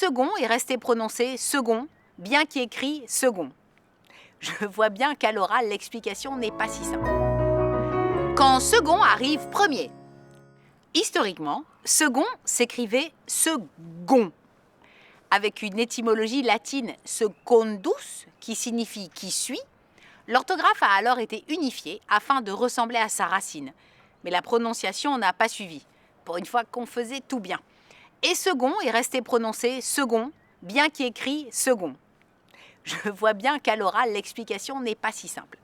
second est resté prononcé second, bien qu'écrit second. Je vois bien qu'à l'oral, l'explication n'est pas si simple. Quand second arrive premier. Historiquement, second s'écrivait second, avec une étymologie latine secondus, qui signifie qui suit. L'orthographe a alors été unifiée afin de ressembler à sa racine. Mais la prononciation n'a pas suivi, pour une fois qu'on faisait tout bien. Et second est resté prononcé second, bien qu'écrit second. Je vois bien qu'à l'oral, l'explication n'est pas si simple.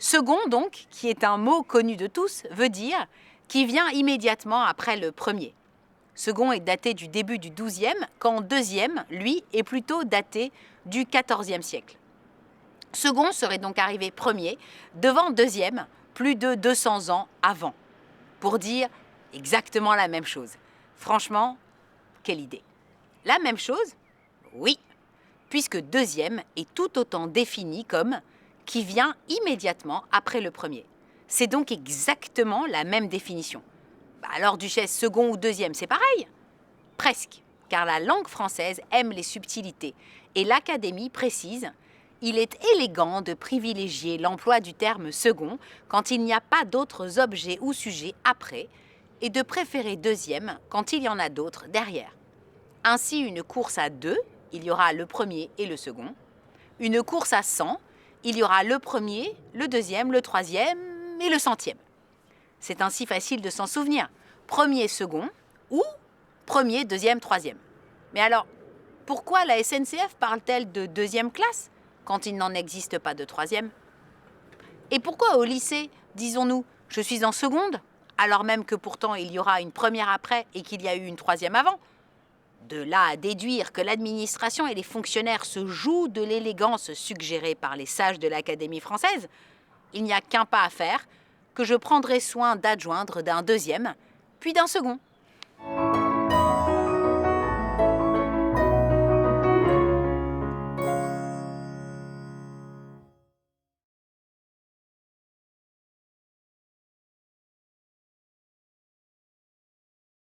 Second, donc, qui est un mot connu de tous, veut dire qui vient immédiatement après le premier. Second est daté du début du XIIe, quand deuxième, lui, est plutôt daté du XIVe siècle. Second serait donc arrivé premier, devant deuxième, plus de 200 ans avant, pour dire exactement la même chose. Franchement, quelle idée. La même chose? Oui, puisque deuxième est tout autant défini comme qui vient immédiatement après le premier. C'est donc exactement la même définition. Alors, duchesse, second ou deuxième, c'est pareil? Presque, car la langue française aime les subtilités, et l'Académie précise « Il est élégant de privilégier l'emploi du terme second quand il n'y a pas d'autres objets ou sujets après, et de préférer deuxième quand il y en a d'autres derrière. Ainsi, une course à 2, il y aura le premier et le second. Une course à 100, il y aura le premier, le deuxième, le troisième et le centième. C'est ainsi facile de s'en souvenir. Premier, second ou premier, deuxième, troisième. Mais alors, pourquoi la SNCF parle-t-elle de deuxième classe quand il n'en existe pas de troisième? Et pourquoi au lycée, disons-nous, je suis en seconde, alors même que pourtant il y aura une première après et qu'il y a eu une troisième avant? De là à déduire que l'administration et les fonctionnaires se jouent de l'élégance suggérée par les sages de l'Académie française, il n'y a qu'un pas à faire, que je prendrai soin d'adjoindre d'un deuxième, puis d'un second.